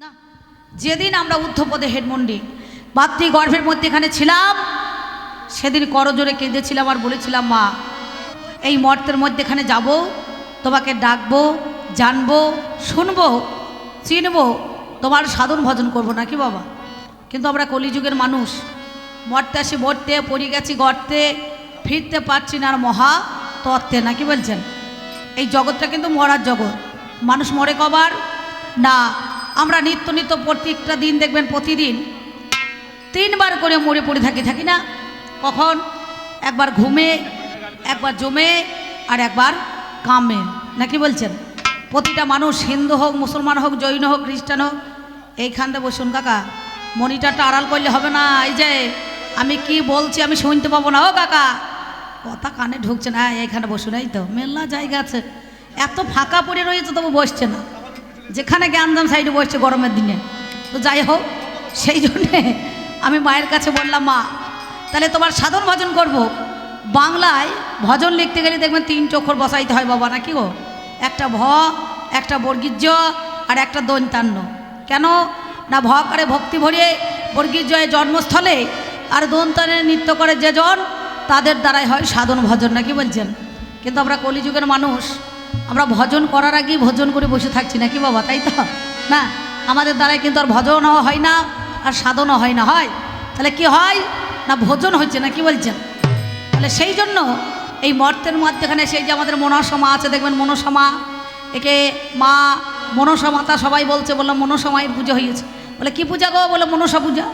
না, যেদিন আমরা ঊর্ধ্বপদে হেডমন্ডি মাতৃগর্ভের মধ্যে এখানে ছিলাম, সেদিন করজোরে কেঁদেছিলাম আর বলেছিলাম, মা এই মর্তের মধ্যে এখানে যাব, তোমাকে ডাকবো, জানবো, শুনবো, চিনবো, তোমার সাধন ভজন করবো নাকি বাবা। কিন্তু আমরা কলিযুগের মানুষ, মরতে আসি মরতে, পড়ে গেছি গর্তে, ফিরতে পারছি না আর মহা তত্ত্বে নাকি বলছেন। এই জগৎটা কিন্তু মরার জগৎ। মানুষ মরে কবার না, আমরা নিত্য নিত্য প্রত্যেকটা দিন দেখবেন প্রতিদিন 3 বার করে মরে পড়ে থাকি না। কখন? একবার ঘুমে, একবার জমে, আর একবার কামে নাকি বলছেন। প্রতিটা মানুষ, হিন্দু হোক, মুসলমান হোক, জৈন হোক, খ্রিস্টান হোক, এইখানটা বসুন কাকা, মনিটরটা আড়াল করলে হবে না। এই যে আমি কি বলছি আমি শুনতে পাবো না। ও কাকা, কথা কানে ঢুকছে না, এইখানে বসুন। এই তো মেলা জায়গা আছে, এত ফাঁকা পড়ে রয়েছে তবু বসছে না, যেখানে জ্ঞানদাম সাইডে বসছে গরমের দিনে। তো যাই হোক, সেই জন্যে আমি মায়ের কাছে বললাম, মা তাহলে তোমার সাধন ভজন করব। বাংলায় ভজন লিখতে গেলে দেখবেন 3 অক্ষর বসাইতে হয় বাবা নাকি গো। একটা ভ, একটা বর্গীর্য, আর একটা দন্তান্ন। কেন না, ভ করে ভক্তি ভরিয়ে, বর্গীর্যয় জন্মস্থলে, আর দন্তানে নৃত্য করে যে জন, তাদের দ্বারাই হয় সাধন ভজন নাকি বলছেন। কিন্তু আমরা কলিযুগের মানুষ, আমরা ভজন করার আগেই ভজন করে বসে থাকছি নাকি বাবা, তাই তো না। আমাদের দ্বারাই কিন্তু আর ভজনও হয় না, আর সাধনও হয় না। হয় তাহলে কি হয় না, ভোজন হচ্ছে না কি বলছেন। তাহলে সেই জন্য এই মর্তের মধ্যেখানে সেই যে আমাদের মনসমা আছে, দেখবেন মনসমা, একে মা মনসা মাতা সবাই বলছে, বললাম মনসা মায়ের পুজো হয়েছে। বলে কি পূজা গো? বলে মনসা পূজা।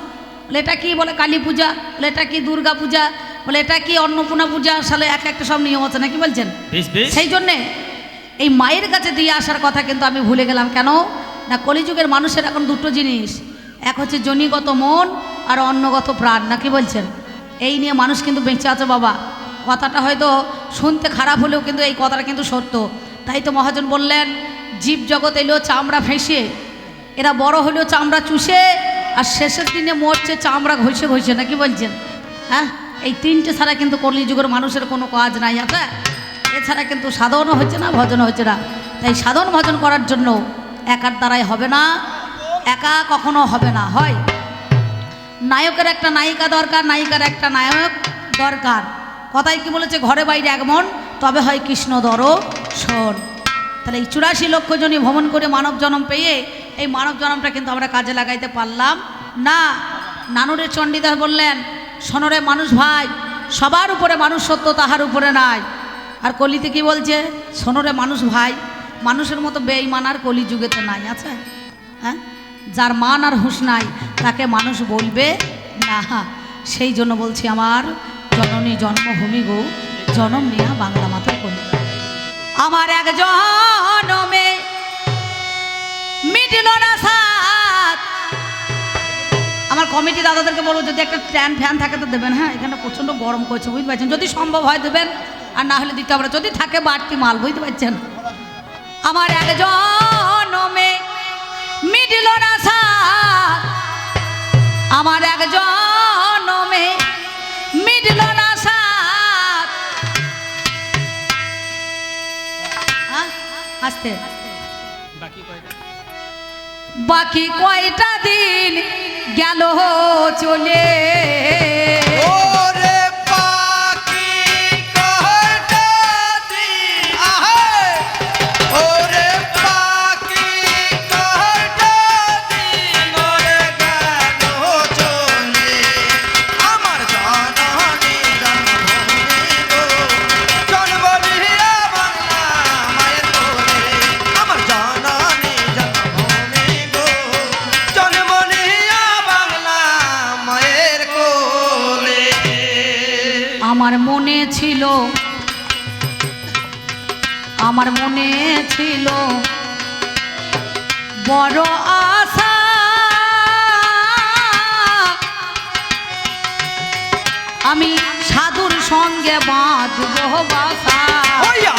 বলে এটা কি? বলে কালী পূজা। বলে এটা কি? দুর্গা পূজা। বলে এটা কি? অন্নপূর্ণা পূজা। আসলে এক একটা সব নিয়ম আছে নাকি বলছেন। সেই জন্যে এই মায়ের কাছে দিয়ে আসার কথা কিন্তু আমি ভুলে গেলাম। কেন না, কলিযুগের মানুষের এখন 2টো জিনিস, এক হচ্ছে জনিগত মন, আর অন্নগত প্রাণ নাকি বলছেন। এই নিয়ে মানুষ কিন্তু বেঁচে আছে বাবা। কথাটা হয়তো শুনতে খারাপ হলেও কিন্তু এই কথাটা কিন্তু সত্য। তাই তো মহাজন বললেন, জীব জগৎ এলেও চামড়া ফেঁসে, এরা বড় হলেও চামড়া চুষে, আর শেষের দিনে মরছে চামড়া ঘষে ঘষে নাকি বলছেন। হ্যাঁ, এই 3টে ছাড়া কিন্তু কলিযুগের মানুষের কোনো কাজ নাই আছে। এছাড়া কিন্তু সাধনও হচ্ছে না, ভজনও হচ্ছে না। তাই সাধন ভজন করার জন্য একার দ্বারাই হবে না, একা কখনো হবে না। হয় নায়কের একটা নায়িকা দরকার, নায়িকার একটা নায়ক দরকার। কথাই কি বলেছে, ঘরে বাইরে এক মন, তবে হয় কৃষ্ণ দর্শন। তাহলে এই 84 লক্ষ জনই ভ্রমণ করে মানব জন্ম পেয়ে, এই মানব জন্মটা কিন্তু আমরা কাজে লাগাইতে পারলাম না। নানুরের চণ্ডীদাস বললেন, শোনরে মানুষ ভাই, সবার উপরে মানুষ সত্য, তাহার উপরে নাই। আর কলিতে কি বলছে, শোনরে মানুষ ভাই, মানুষের মতো বেঈমান আর কলিযুগেতে নাই আছে। হ্যাঁ, যার মান আর হুঁশ নাই তাকে মানুষ বলবে না। সেই জন্য বলছি, আমার জননী জন্মভূমি গো, জনম নিয়া বাংলা মাতার কলি। আমার এক জনমে মিটল না সাথ। আমার কমিটি দাদাদেরকে বলবো, যদি একটা ফ্যান থাকে তো দেবেন। হ্যাঁ, এখানে প্রচণ্ড গরম করছে বুঝতে পারছেন। যদি সম্ভব হয় দেবেন, আর না হলে দিতে হবে না। যদি থাকে বাড়তি মাল, বুঝতে পারছেন। আমার এক জনমে মিটল না সাথ, আমার এক জনমে মিটল না সাথ। আস্তে, বাকি কয়টা দিন গেল চলে। আমার মনে ছিল, আমার মনে ছিল বড় আশা, আমি সাধুর সঙ্গে বাঁধব বাসা।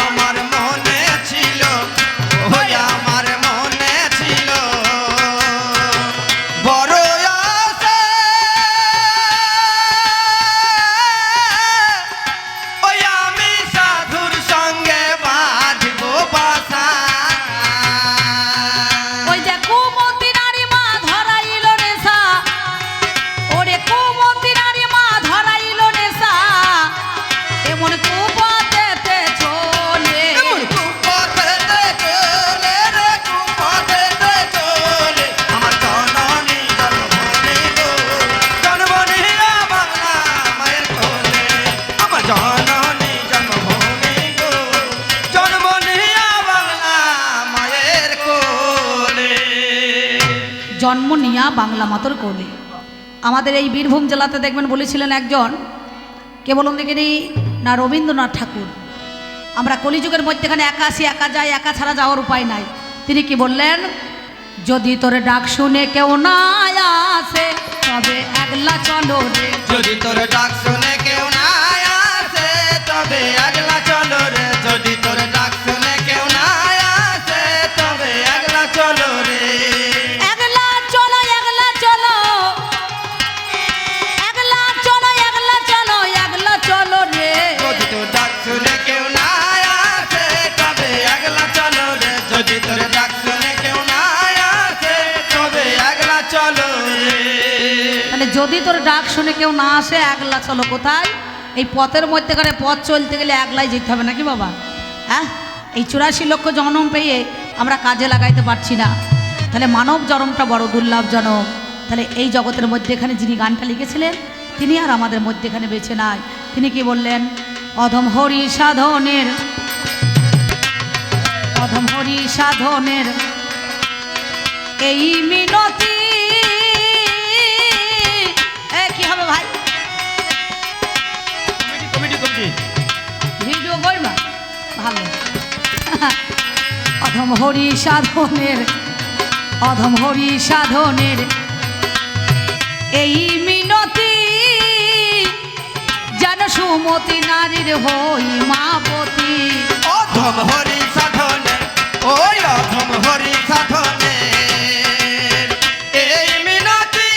আমার মনে ছিল, আমার মনে ছিল বড় আশা, আমি সাধুর সঙ্গে বাঁধব বাসা। ওই যে কুমতি নারী মা জন্ম নিয়া বাংলা মাতর কোলে। আমাদের এই বীরভূম জেলাতে দেখবেন বলেছিলেন একজন, কে বলুন দেখিনি, না রবীন্দ্রনাথ ঠাকুর। আমরা কলিযুগের মধ্যেখানে একা আসি, একা যাই, একা ছাড়া যাওয়ার উপায় নাই। তিনি কি বললেন, যদি তোর ডাক শুনে কেউ না আসে তবে একলা চলো রে। যদি তোর ডাক শুনে কেউ না আসে তবে একলা চলো রে। যদি তোর ডাক শুনে কেউ না আসে তবে একলা চলো রে। একলা চলো, একলা চলো, একলা চলো, একলা চলো, একলা চলো রে। যদি তোর ডাক শুনে কেউ না আসে তবে একলা চলো রে। যদি তোর ডাক শুনে কেউ না আসে তবে একলা চলো রে। তাহলে যদি তোর ডাক শুনে কেউ না আসে একলা চলো কোথায়? এই পথের মধ্যেখানে পথ চলতে গেলে একলাই যেতে হবে নাকি বাবা? হ্যাঁ, এই 84 লক্ষ জনম পেয়ে আমরা কাজে লাগাইতে পারছি না, তাহলে মানব জন্মটা বড় দুর্লভজনক। তাহলে এই জগতের মধ্যেখানে যিনি গানটা লিখেছিলেন তিনি আর আমাদের মধ্যেখানে বেঁচে নাই। তিনি কি বললেন, অধম হরি সাধনের, অধম হরি সাধনের এই মিনতি। কি হবে ভাই, ভিডিও করবা ভালো। অধম হরি সাধনের, অধম হরি সাধনের এই মিনতি, যেন সুমতি নারীর হই মাপতি। অধম হরি সাধনে, ওই অধম হরি সাধনে এই মিনতি,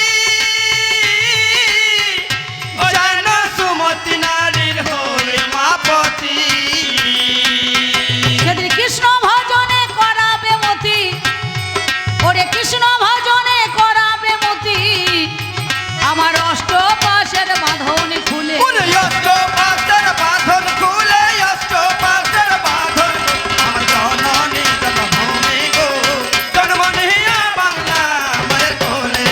যেন সুমতি নারীর হই মাপতি। সেদিন কৃষ্ণ ভজনে করাবে মতি, ওরে কৃষ্ণ ভজনে করাবে মতি, আমার অষ্টপাশের বাঁধন খুলে। ওরে অষ্টপাশের বাঁধন খুলে, অষ্টপাশের বাঁধন আমার জননী জন্মভূমি গো, জন্ম নিয়া বাংলা মায়ের কোলে।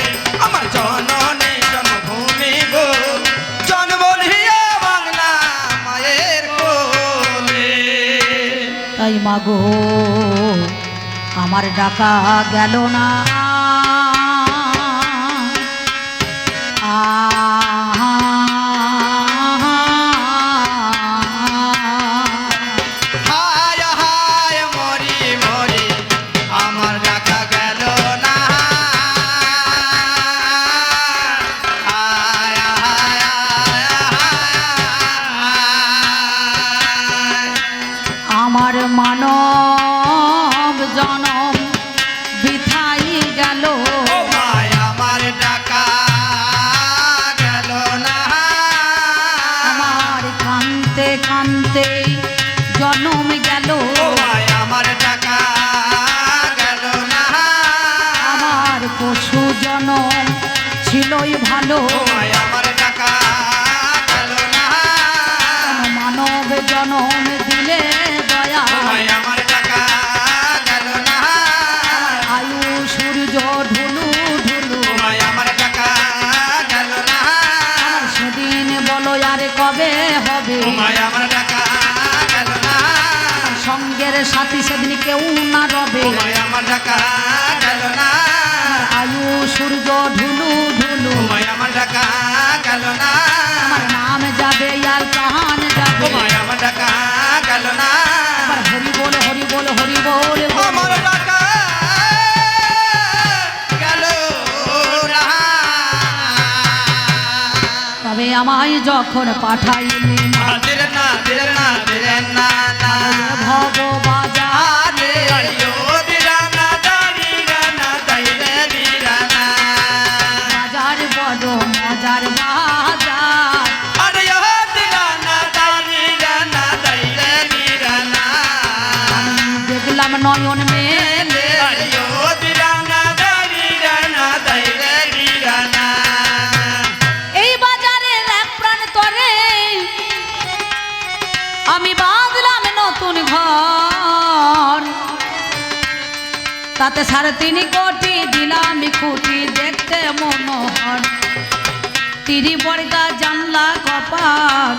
আমার জননী জন্মভূমি গো, জন্ম নিয়া বাংলা মায়ের কোলে। তাই মাগো আমার ডাকা গেল না, হায় হায় মরি মরি আমার ডাকা গেল না। হায় হায় হায়। আমার মানব জনম বিথাই গেল। ও মায় আমার ডাকা গেল না। আমার কান্তে কান্তে জনম গেল। ও মায় আমার ডাকা গেল না। আমার পশু জনম ছিলই ভালো, ও মায় আমার ডাকা গেল না। মানব জনম দিলে দয়া। ও মায় আমার ডাকা গেল না। আয়ু সূর্য ঢুলু ঢুলু, ও মায় আমার ডাকা গেল না। সেদিন বলো আর কবে হবে? ও মায় আমার ডাকা গেল না। সঙ্গের সাথী সেদিন কেউ না রবে। ও মায় আমার ডাকা গেল না। আয়ু সূর্য ঢুলু ঢুলু, ও মায় আমার ডাকা গেল না। আমার নাম যাবে আর প্রাণ ও যাবে। মায় আমার ডাকা গেল না। আবার হরি বল হরি বল হরি বল। আমার ডাকা গেল না। তবে আমায় যখন পাঠাইলে না দিলে না দিলে না দিলে না না। ভব বাজা, আরে আইও দিরানা দারিরানা দাইলে দিরানা। বাজার বড় মজার বাজার। আরে ও দিরানা দারিরানা দাইলে দিরানা। দেখলাম নয়ন মেলে, আরে ও দিরানা দারিরানা দাইলে দিরানা। এই বাজারের এক প্রান্তরে আমি বাঁধলাম নতুন ঘর। তাতে 3.5 কোটি দিলাম খুঁটি, দেখতে মনোহর। তিরি বর্গা জানলা কপাল,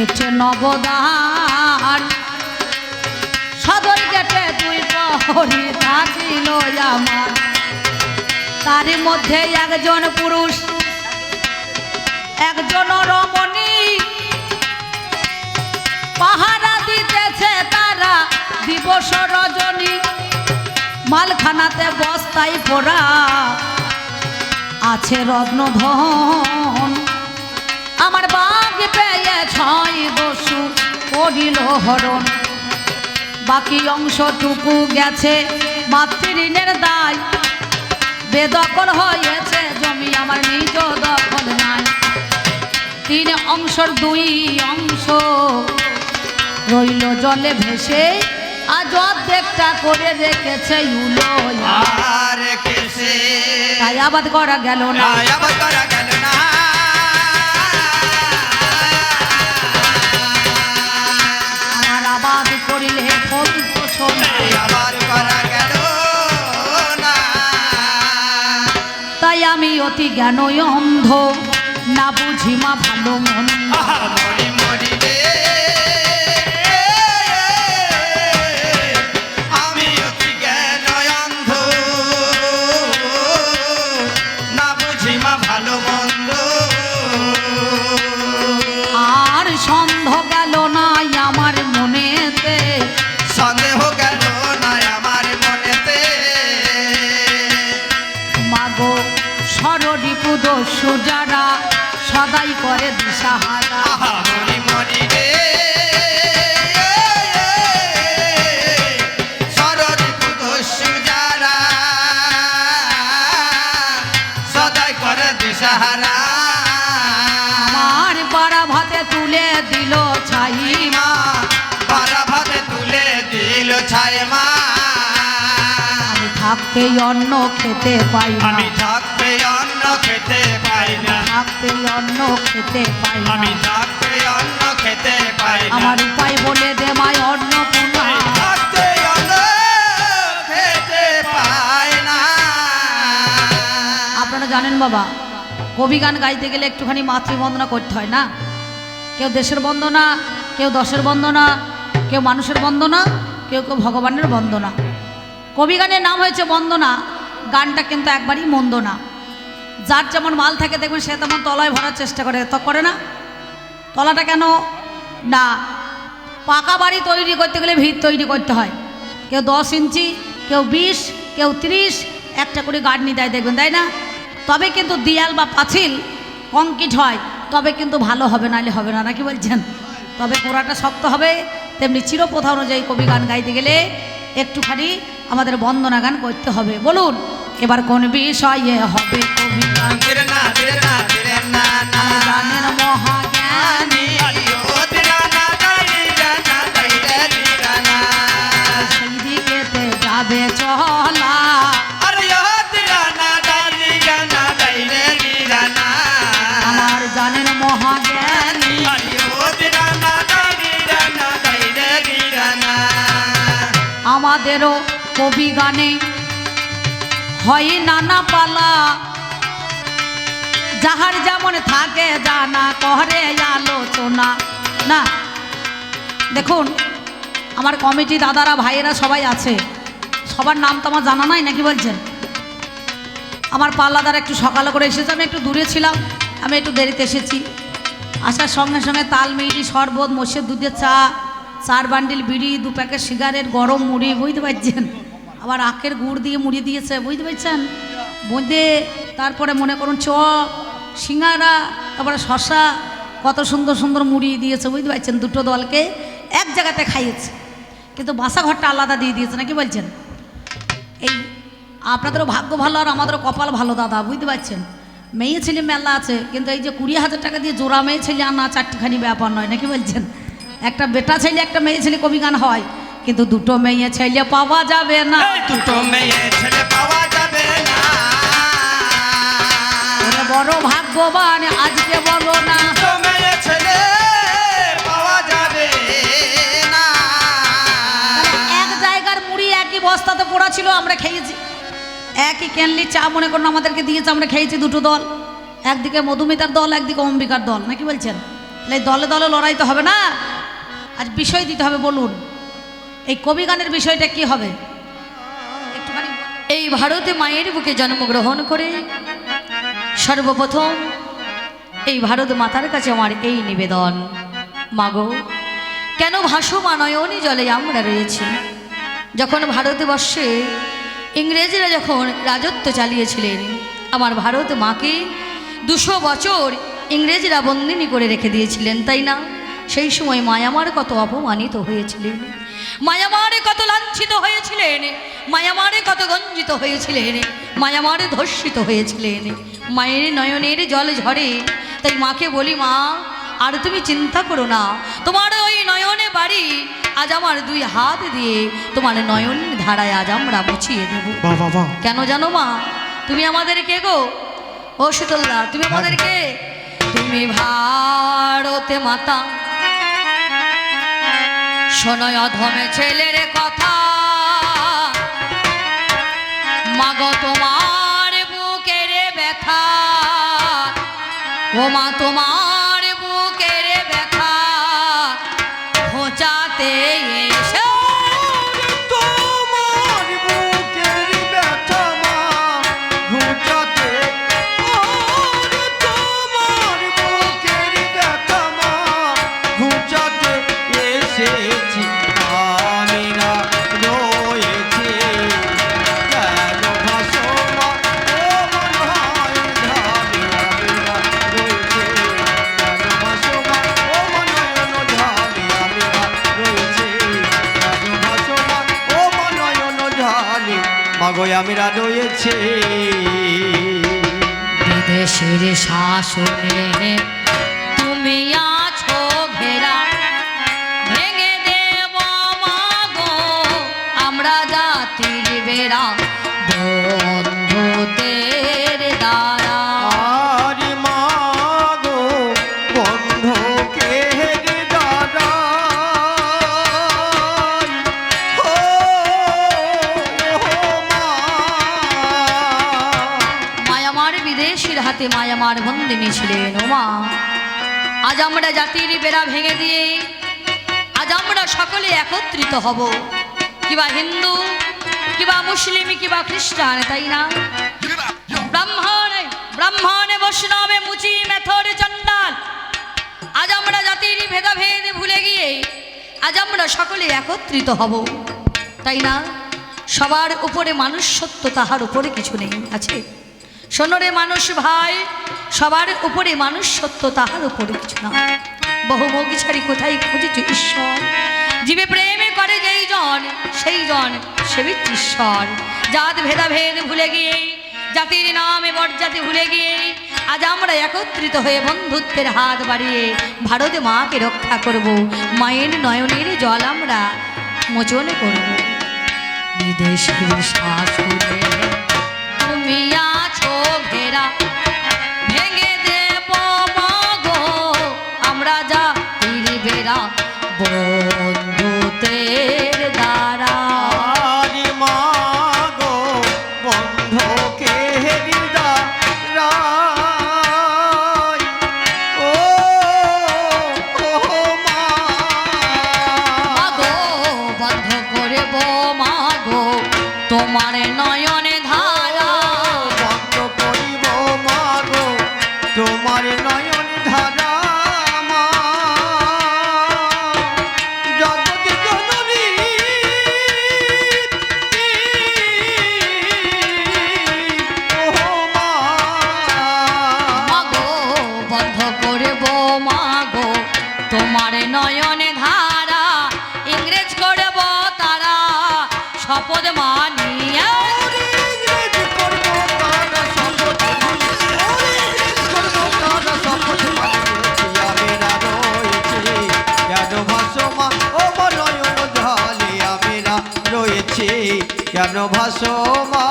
এটে নবদার। সদর গেটে 2 প্রহরী থাকিল আমার। তার মধ্যে একজন পুরুষ একজন রমণী পাহারা দিতেছে তারা দিবস রজনী মালখানাতে বস্তায় পোড়া আছে রত্নধন আমার বাঘ পেয়ে ছয় দস্যু করিল হরণ বাকি অংশটুকু গেছে মাতৃঋণের দায় বেদখল হয়েছে জমি আমার নিজ দখল নাই 3 অংশের 2 অংশ রইল জলে ভেসে আজ অর্ধেকটা করে রেখেছে উলো আর কেসে তাই আবাদ করা গেল না আবাদ করা গেল না আমার আবাদ করিলে ফল তো শোনা আবাদ করা গেল না তাই আমি অতি জ্ঞান অন্ধ না বুঝি মা ভালো মন্দ মরি মরি রে আমি অতি জ্ঞান অন্ধ না বুঝি মা ভালো মন্দ আর সন্দেহ গেল না আমার মনেতে সন্দেহ গেল না আমার মনেতে মাগো সররিপু দস্যু যারা সদাই করে দিশাহারা মরি মরি রে সররিপু দস্যু যারা সদাই করে দিশাহারা আমার পাড়া ভাতে তুলে দিল ছাই মা পারা ভাতে তুলে দিল ছায় মা আমি থাকতে অন্ন খেতে পাই না আমি থাকতে অন্ন খেতে পাই না থাকতে অন্ন খেতে পাই না আমি থাকতে অন্ন খেতে পাই না আমার উপায় বলে দে মায় অন্নপূর্ণা থাকতে অন্ন খেতে পাই না আপনারা জানেন বাবা কবি গান গাইতে গেলে একটুখানি মাতৃবন্দনা করতে হয় না কেউ দেশের বন্দনা কেউ দশের বন্দনা কেউ মানুষের বন্দনা কেউ কেউ ভগবানের বন্দনা কবি গানের নাম হয়েছে বন্দনা গানটা কিন্তু একবারই মন্দ না যার যেমন মাল থাকে দেখবেন সে তেমন তলায় ভরার চেষ্টা করে তো করে না তলাটা কেন না পাকা বাড়ি তৈরি করতে গেলে ভিত তৈরি করতে হয় কেউ 10 ইঞ্চি কেউ 20 কেউ 30 একটা করে গার্ডনি দেয় দেখবেন তাই না তবে কিন্তু দেয়াল বা পাঁচিল কংক্রিট হয় তবে কিন্তু ভালো হবে নাহলে হবে না নাকি বলছেন তবে গোড়াটা শক্ত হবে তেমনি চিরপ্রথা অনুযায়ী কবি গান গাইতে গেলে একটুখানি আমাদের বন্দনা গান করতে হবে বলুন এবার কোন বিষয়ে হবে কবি গান তেরে না তেরে না তেরে না না গানের মহাজ্ঞানী ও তেরা না দাই না দাই রে না সেই দিকেতে যাবে চলা আরে ও তেরা না দাই না দাই রে না আমার জানের মহাজ্ঞানী ও তেরা না দাই রে না আমাদেরও কবি গানে হয় নানা পালা যাহার যেমন থাকে জানা করে আলোচনা না দেখুন আমার কমিটি দাদারা ভাইয়েরা সবাই আছে সবার নাম তো আমার জানা নাই নাকি বলছেন আমার পাল্লাদার একটু সকালে করে এসেছে আমি একটু দূরে ছিলাম আমি একটু দেরিতে এসেছি আসার সঙ্গে সঙ্গে তাল মিড়ি শরবত মোষের দুধের চা 4 বান্ডিল বিড়ি 2 প্যাকেট সিগারেট গরম মুড়ি বুঝতে পারছেন আবার আখের গুড় দিয়ে মুড়ি দিয়েছে বুঝতে পারছেন বোঁদে তারপরে মনে করুন চপ সিঙ্গারা তারপরে শশা কত সুন্দর সুন্দর মুড়ি দিয়েছে বুঝতে পারছেন দুটো দলকে এক জায়গাতে খাইয়েছে কিন্তু বাসা ঘরটা আলাদা দিয়ে দিয়েছে নাকি বলছেন এই আপনাদেরও ভাগ্য ভালো আর আমাদেরও কপাল ভালো দাদা বুঝতে পারছেন মেয়ে ছেলে মেলা আছে কিন্তু এই যে 20,000 টাকা দিয়ে জোড়া মেয়ে ছেলে আনা 4টিখানি ব্যাপার নয় নাকি বলছেন একটা বেটা ছেলে একটা মেয়ে ছেলে কবি গান হয় কিন্তু দুটো মেয়ে ছেলে পাওয়া যাবে না দুটো মেয়ে ছেলে পাওয়া যাবে না ওরে বড় ভাগ্যবান আজকে বলো না দুটো মেয়ে ছেলে পাওয়া যাবে না এক জায়গার মুড়ি একই বস্তাতে পোড়া ছিল আমরা খেয়েছি একই ক্যানলি চা মনে করুন আমাদেরকে দিয়েছে আমরা খেয়েছি দুটো দল একদিকে মধুমিতার দল একদিকে অম্বিকার দল নাকি বলছেন তাহলে দলে দলে লড়াই তো হবে না আজ বিষয় দিতে হবে বলুন এই কবি গানের বিষয়টা কি হবে একটুখানি এই ভারতে মায়ের বুকে জন্মগ্রহণ করে সর্বপ্রথম এই ভারত মাতার কাছে আমার এই নিবেদন, মাগো কেন ভাসমান নয়নে জলে আমরা রয়েছি। যখন ভারতবর্ষে ইংরেজরা যখন রাজত্ব চালিয়েছিলেন, আমার ভারত মাকে 200 বছর ইংরেজরা বন্দিনী করে রেখে দিয়েছিলেন, তাই না? সেই সময় মায়ামার কত অপমানিত হয়েছিলেন, মায়ামারে কত লাঞ্ছিত হয়েছিলেন, মায়ামারে কত গঞ্জিত হয়েছিলেন, মায়ামারে ধর্ষিত হয়েছিলেন। মায়ের নয়নের জল ঝরে, তাই মাকে বলি, মা আর তুমি চিন্তা করো না, তোমার ওই নয়নে বাড়ি আজ আমার 2 হাত দিয়ে তোমার নয়ন ধারায় আজ আমরা মুছিয়ে দেব। কেন জানো মা? তুমি আমাদের কে গো? ও শীতলদা, তুমি আমাদের কে? তুমি ভারতে মাতা, শোনো অধমে ছেলের কথা, মাগো তোমার বুকের ব্যথা, ও মা তোমার বুকের ব্যথা ঘোচাতে এসে তোমার বুকের ব্যথা মা ঘুচাতে, তোমার বুকের ব্যথা মা ঘুচাতে এসেছি। আমি না রয়েছি কেন ভাসো মা, ও মন হয় ঢালে। আমি না রয়েছি কেন ভাসো মা, ও মন নয়ন ঢালে। আমি না রয়েছি কেন ভাসো মা, ও মন নয়ন ঢালে। মাগো আমিরা রয়েছে বিদেশের শাসনে তুমি আছো ঘেরা, ভেঙে দেব মাগো আমরা জাতির বেড়া বন্ধুদের দ্বারা। আর মাগো বন্ধুকের দ্বারাই, ও মা। মায়ামার বিদেশির হাতে মায়ামার বন্দিনী ছিলেন ও মা। আজ আমরা জাতির বেড়া ভেঙে দিয়ে আজ আমরা সকলে একত্রিত হব, কিবা হিন্দু, কিবা মুসলিম, কিবা খ্রিস্টান, তাই না? ব্রাহ্মণে বৈষ্ণবে মুচি মেথর চণ্ডাল, আজ আমরা জাতির ভেদাভেদ ভুলে গিয়ে আজ আমরা সকলে একত্রিত হব, তাই না? সবার উপরে মানুষ সত্য, তাহার উপরে কিছু নেই, আছে? শোনরে মানুষ ভাই, সবার উপরে মানুষ সত্য, তাহার উপরে কিছু না। বহুমুখ ছাড়ি কোথায় খুঁজেছ ঈশ্বর, জীবে প্রেমে করে যেই জন সেই জন সেবিত ঈশ্বর। জাত ভেদাভেদ ভুলে গিয়ে, জাতির নামে বরজাতি ভুলে গিয়ে আজ আমরা একত্রিত হয়ে বন্ধুত্বের হাত বাড়িয়ে ভারতে মাকে রক্ষা করব, মায়ের নয়নের জল আমরা মোচন করব। বিদেশের শাসনে তুমি আছো ঘেরা, ভেঙে দেব মাগো আমরা জাতির বেড়া বন্ধুদের দ্বারা। আর মাগো বন্ধুকের দ্বারাই, ও মা। মাগো বন্ধ করব মাগো তোমার নয়নে ধারা, বন্ধ করিব মাগো তোমার নয়ন ধারা। মা জগৎ জননী, ও মা। মাগো বন্ধ করব মাগো তোমার নয়নে ধারা, ইংরেজ করব তারা শপথ মানিয়া। কেন ভাসো মা।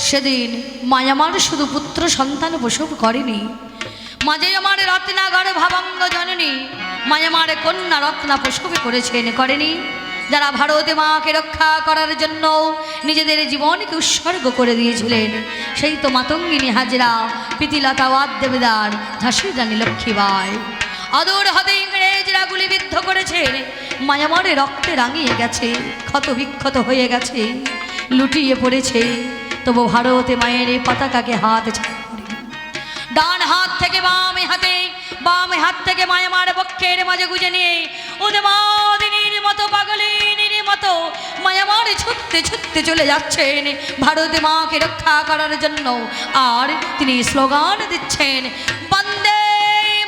সেদিন মায়ামার শুধু পুত্র সন্তান প্রসব করেনি, মাঝে আমার রত্নাগর ভাবাঙ্গ জননী মায়ামার কন্যা রত্না প্রসব করেছেন, করেনি? যারা ভারতে মাকে রক্ষা করার জন্য নিজেদের জীবনকে উৎসর্গ করে দিয়েছিলেন, সেই তো মাতঙ্গিনী হাজরা, প্রীতিলতা ওয়াদ দেবদার, ঝাঁসির রানী লক্ষ্মীবাই। অদূর হতে ইংরেজরা গুলিবিদ্ধ করেছেন, মায়ামারে রক্তে রাঙিয়ে গেছে, ক্ষত বিক্ষত হয়ে গেছে। লুটিয়ে পড়েছে, তবু ভারতে মায়ের এই পতাকাকে হাত ছাড়া করেনি। ডান হাত থেকে বাম হাত থেকে মায়ামার বক্ষের মাঝে গুজে নিয়ে উন্মাদিনীর মতো পাগলিনীর মতো মায়ামার ছুটতে ছুটতে চলে যাচ্ছেন ভারতে মাকে রক্ষা করার জন্য। আর তিনি স্লোগান দিচ্ছেন, বন্দে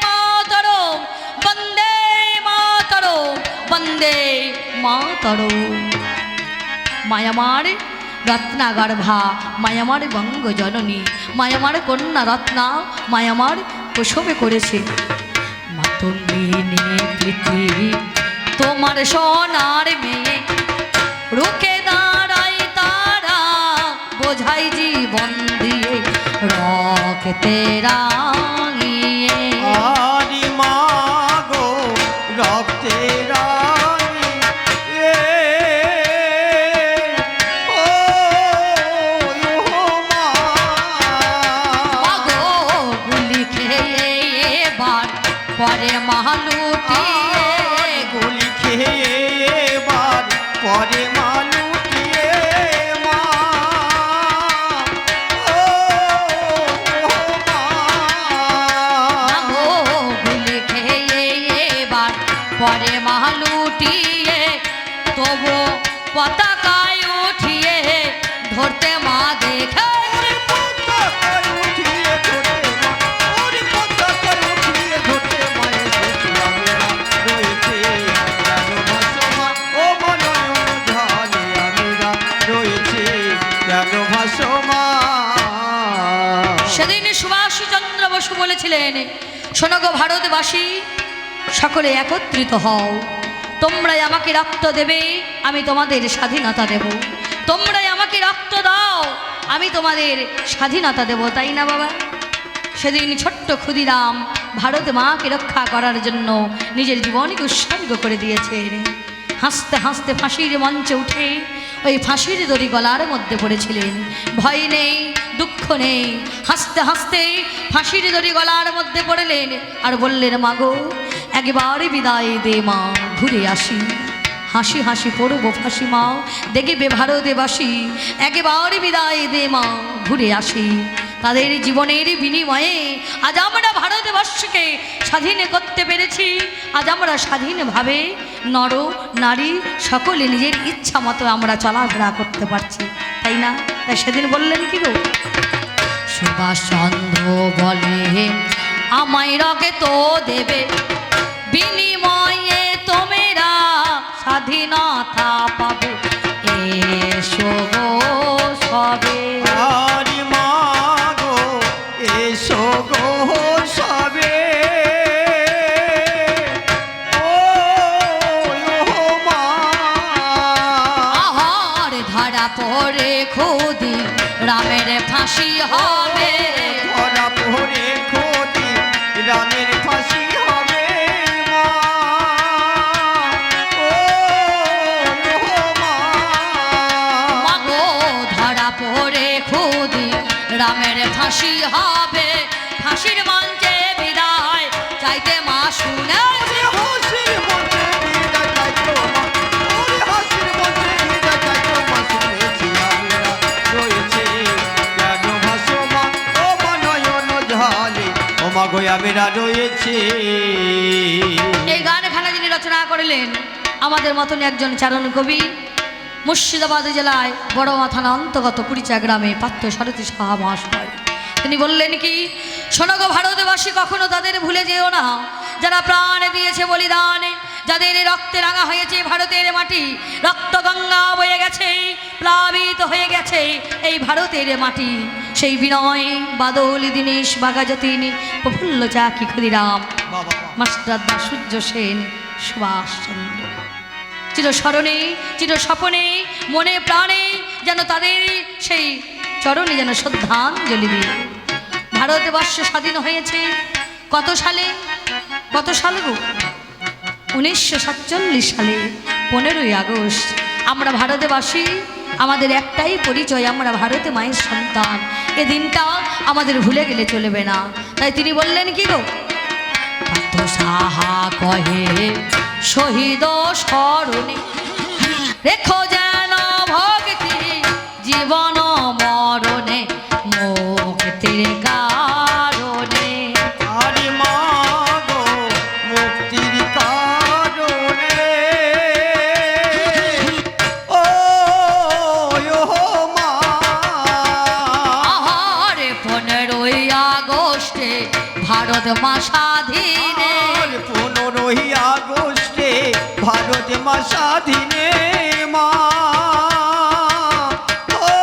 মাতরম, বন্দে মাতরম, বন্দে মাতরম। মায়ামার রত্নাগর্ভা, মায়ামার বঙ্গ জননী, মায়ামার কন্যা রত্না মায়ামার প্রসবে করেছে। মাতঙ্গিনী পৃথিবী তোমার সোনার মেয়ে, রুকে দাঁড়াই তারা বোঝাই জীবন দিয়ে রক্তে রাঙিয়ে। আরি মা গো রক্তে রাঙিয়ে, ও মা মাগো গুলি খেয়ে এবার পরে মালুটিয়ে, গুলি খেয়ে এবার পরে মালুটিয়ে মা, ও মা মাগো গুলি খেয়ে এবার পরে মালুটিয়ে, তবু পতাকায় উঠিয়ে ধরতে মা দেখে। পতাকায় উঠিয়ে ধরতে মা, ওরে পতাকায় উঠিয়ে ধরতে মা এসেছি আমরা রয়েছে কেন ভাসমান, ও মনয়ন ঝালে আমরা রয়েছে কেন ভাসমান। সেদিন সুভাষচন্দ্র বসু বলেছিলেন, শোনো গো ভারতবাসী, সকলে একত্রিত হও, তোমরাই আমাকে রক্ত দেবে, আমি তোমাদের স্বাধীনতা দেব। তোমরাই আমাকে রক্ত দাও, আমি তোমাদের স্বাধীনতা দেব, তাই না বাবা? সেদিন ছোট্ট ক্ষুদিরাম ভারতে মাকে রক্ষা করার জন্য নিজের জীবনকে উৎসর্গ করে দিয়েছেন। হাসতে হাসতে ফাঁসির মঞ্চে উঠে ওই ফাঁসির দড়ি গলার মধ্যে পড়েছিলেন। ভয় নেই, দুঃখ নেই, হাসতে হাসতে ফাঁসির দড়ি গলার মধ্যে পড়লেন আর বললেন, মাগো একবারে বিদায় দে মা, ঘুরে আসি। হাসি হাসি পড়ব ফাঁসি মা, দেখবে ভারতবাসী, একেবারে বিদায় দে মা, ঘুরে আসি। তাদের জীবনের বিনিময়ে আজ আমরা ভারতবর্ষকে স্বাধীন করতে পেরেছি। আজ আমরা স্বাধীনভাবে নর নারী সকলে নিজের ইচ্ছা মতো আমরা চলাফেরা করতে পারছি, তাই না? তাই সেদিন বললেন কি গো, সুভাষচন্দ্র বলে আমায় রক্ত দেবে, বিনিময়ে তোমরা স্বাধীনতা পাবে, এসো গো সবে। আরি মা গো এসো গো সবে, ও মা আহার ধরা পড়ে খুদি রামের ফাঁসি হবে, ধরা পড়ে ক্ষতি রামের ফাঁসি হবে মা, ও মা মাগো ধরা পড়ে খুদি রামের ফাঁসি হবে, ফাঁসির মঞ্চে বিদায় চাইতে মা শুনে। হাসির মধ্যে বিদায় চাইতো মা, ওরে হাসির মধ্যে বিদায় চাইতো মা, শুনেছি আমরা রয়েছে কেন ভাসমান, ও মা নয়ন ঝালে, ও মা গো আমরা রয়েছে। এই গানখানা যিনি রচনা করলেন আমাদের মতন একজন চারণ কবি, মুর্শিদাবাদ জেলায় বড়মা থানা অন্তর্গত কুড়িচা গ্রামে পার্থ সারথী সাহা মহাশয়। তিনি বললেন কি, শোনো গো ভারতবাসী, কখনো তাদের ভুলে যেও না যারা প্রাণ দিয়েছে বলিদানে, যাদের রক্তে রাঙা হয়েছে ভারতের মাটি, রক্ত গঙ্গা বয়ে গেছে, প্লাবিত হয়ে গেছে এই ভারতের মাটি। সেই বিনয় বাদল দীনেশ বাঘাযতীন প্রফুল্ল চাকি ক্ষুদিরাম মাস্টারদা সূর্য সেন সুভাষচন্দ্র চিরস্মরণে চিরস্বপনে মনে প্রাণে যেন তাদের সেই চরণে যেন শ্রদ্ধাঞ্জলি দিয়ে ভারতবর্ষ স্বাধীন হয়েছে। কত সালে? কত সাল গো? 1947 সালে 15ই আগস্ট। আমরা ভারতবাসী, আমাদের একটাই পরিচয়, আমরা ভারতে মায়ের সন্তান। এ দিনটা আমাদের ভুলে গেলে চলবে না। তাই তিনি বললেন কি গো, পার্থ সাহা কহে শহীদ স্মরণে রেখো যেন ভক্তি ভারত মা স্বাধীনে। আর 15ই আগস্টে ভারত মা স্বাধীনে মা ও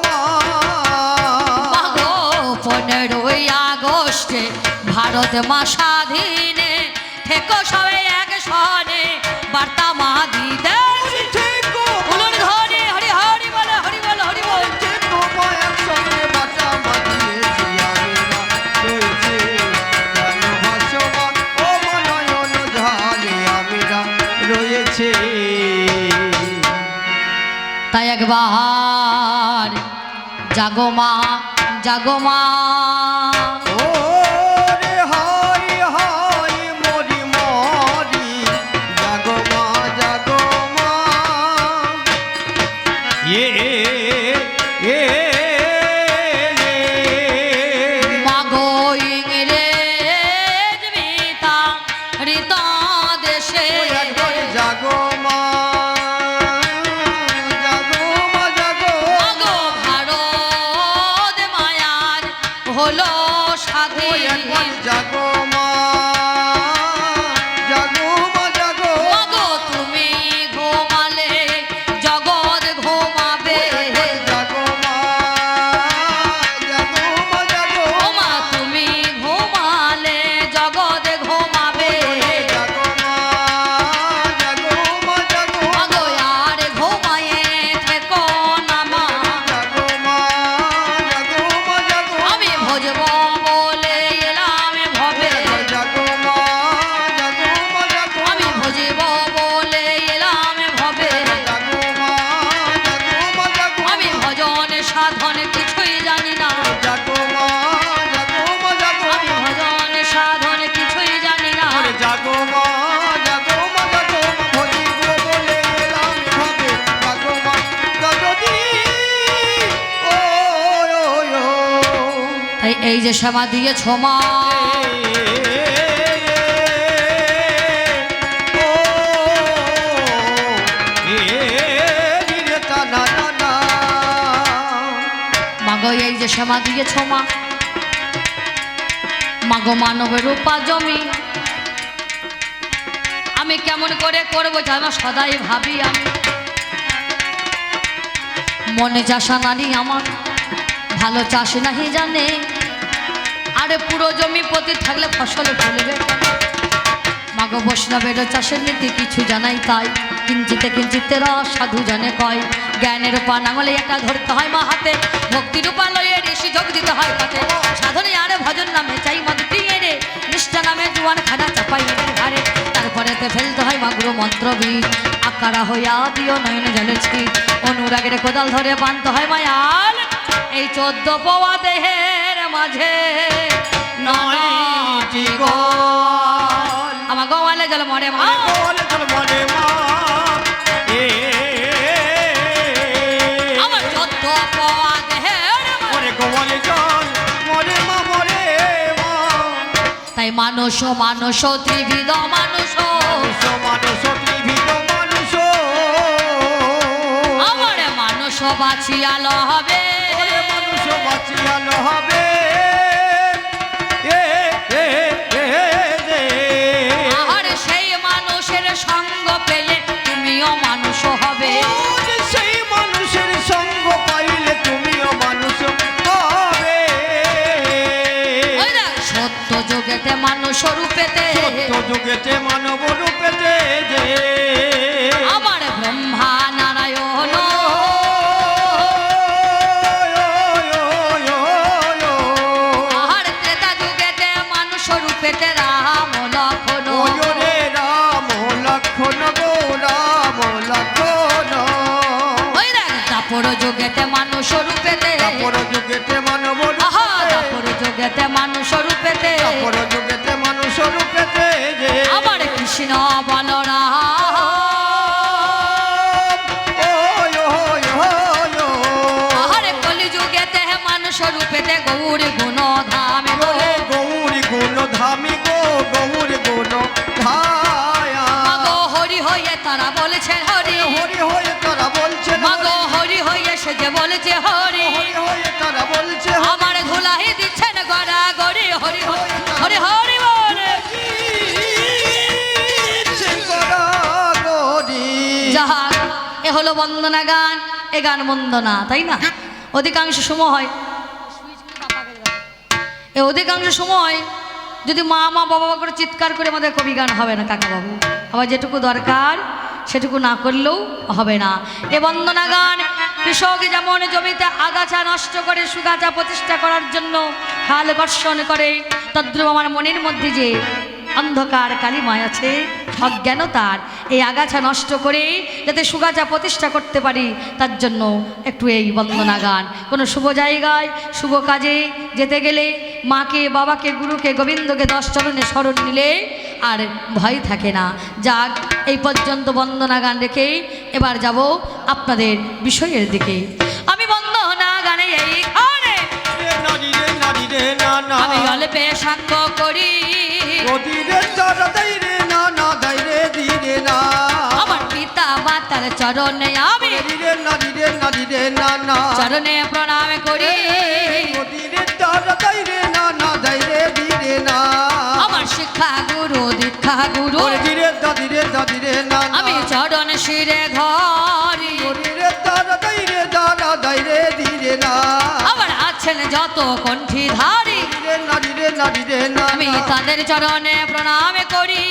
মা মাগো 15ই আগস্টে ভারত মা স্বাধীনে, থেকো সবাই এক সনে বার্তা মা দিতে। উলুর ধ্বনি হরি হরি বলে, হরি বল, হরি বল। একসঙ্গে বাটা মাতিয়েছি আমরা রয়েছে কেন ভাসমান ও মনয়ন ঝালে আমরা রয়েছে। তাই একবার জাগো মা, জাগো মা। ও রে হাই হাই মরি মরি জাগো মা জাগো মা এ মাগো ইংরেজ মিতা ঋত দেশে, জাগো মা জাগো মা জাগো মাগো ভারত মায়ার হলো স্বাধীন। জাগো মা জাগো মা জাগো মাগো তুমি ঘুমালে জগৎ ঘুমাবে, জাগো মা জাগো মা জাগো ও মা তুমি ঘুমালে জগৎ ঘুমাবে। জাগো মা জাগো মা জাগো মাগো আর ঘুমায়ে থেকো না মা, জাগো মা জাগো মা জাগো আমি ভজব বলে এলাম ভবে, জাগো মা জাগো মা জাগো আমি ভজব বলে এলাম ভবে। জাগো মা জাগো মা জাগো আমি ভজন সাধন কিছুই জানি না, জাগো মা জাগো মা জাগো আমি ভজন সাধন কিছুই জানি না। জাগো মা জাগো মা জাগো ভজিব বলে এলাম ভাবে জাগো মা জাগো দি ও তাই এই যে সেবা দিয়েছ মা, মাগো এই যে সেবা দিয়েছ মা, মাগো মানবের রূপা জমি আমি কেমন করে করবো জানো সদাই ভাবি আমি। মনে চাষা নারী আমার ভালো চাষ নাহি জানে, আরে পুরো জমি প্রতি থাকলে ফসল ফলবে। মাগো বৈষ্ণবের চাষের নীতি কিছু জানাই তাই, কিঞ্চিতে কিঞ্চিতে রস সাধু জানে কয়। জ্ঞানের পা নাঙলে একটা ধরতে হয় মা হাতে, ভক্তির উপা লয়ে ঋষি যোগ দিতে হয় পাতে। সাধনে আরে ভজন নামে চাই মদ পিয়ে রে, নিষ্ঠা নামে জুয়ান খানা চাপাই ঘাড়ে। তারপরে ফেলতে হয় মাগুরো মন্ত্রবীজ, আকারা হইয়া দিও নয়ন জলের ছিট। অনুরাগের কোদাল ধরে বানতে হয় মায়াল, এই 14 পওয়া দেহের মাঝে নয়টি গোল। আমার গোয়ালে জল মরে মা, আমার 14 পওয়া দেহের মাঝে। তাই মানুষ মানুষ ত্রিবিধ মানুষ, আমার মানুষ বাঁচিয়াল হবে। আর সেই মানুষের সঙ্গ পেলে তুমিও মানুষ হবে। সেই মানুষের সঙ্গ পাইলে তুমিও মানুষ হবে। ওই দেখ, সত্য যুগেতে মানুষ রূপেতে, যুগেতে মানব রূপেতে যে আমার ব্রহ্মা নারায়ণ, আর ত্রেতা যুগেতে মানুষ রূপেতে রাম লক্ষণ। রে রাম লক্ষণ গো রাম লক্ষণ। ওই দেখ, দাপর যুগেতে মানুষ রূপেতে, তারপর যুগেতে মানব আহা রূপেতে দাপর যুগেতে মানুষ রূপেতে, তারপর যুগেতে মানুষ রূপেতে যে আমার কৃষ্ণ বলরাম, আহারে কলি যুগেতে মানুষ রূপেতে গৌর গুণ ধামে গো। গৌরী গুণ ধামি গো গৌরী গুণ ধায়া। মাগো হরি হয়ে তারা বলেছে হরি, হরি হয়ে তারা বলছে মাগো হরি হয়ে সে যে বলেছে হরি হরি হয়ে তারা বলছে হরি আমার ধুলাই দিচ্ছেন গড়া গড়ি হরি হরি হরি হরি বলে দিচ্ছেন গড়াগড়ি। যাহা এ হলো বন্দনা গান। এ গান বন্দনা, তাই না? অধিকাংশ সময় অধিকাংশ সময় যদি মা মা বাবা বাবা করে চিৎকার করে আমাদের কবি গান হবে না কাকা বাবু। আবার যেটুকু দরকার সেটুকু না করলেও হবে না। এ বন্দনা গান কৃষক যেমন জমিতে আগাছা নষ্ট করে সুগাছা প্রতিষ্ঠা করার জন্য হাল ঘর্ষণ করে, তদ্রুপ আমার মনের মধ্যে যে অন্ধকার কালিমায় আছে অজ্ঞানতার এই আগাছা নষ্ট করে যাতে সুগাছা প্রতিষ্ঠা করতে পারি, তার জন্য একটু এই বন্দনা গান। কোনো শুভ জায়গায় শুভ কাজে যেতে গেলে মাকে বাবাকে গুরুকে গোবিন্দকে 10 চরণে স্মরণ নিলে আর ভয় থাকে না। যাক, এই পর্যন্ত বন্দনা গান রেখে এবার যাব আপনাদের বিষয়ের দিকে। আমি বন্দনা গানে এইখানে রে নারী রে নারী রে না না আমি গল্পে সাক্ষ্য করি গদি রে তারা দেই রে না না দেই রে দি রে না আমার পিতা মাতার চরণে আমি রে নারী রে নারী রে না না চরণে প্রণাম করি গদি রে তারা দেই রে না না দেই রে দি রে না আমার শিক্ষা গুরু দীক্ষা গুরু ওরে দি রে দাদি রে দাদি রে না না আমি চরণ শিরে ধরি গদি রে তারা দেই রে দাদা দেই রে দি রে না আমার আছেন যত কণ্ঠী ধারি রে নারী রে নারী রে না আমি তাদের চরণে প্রণাম করি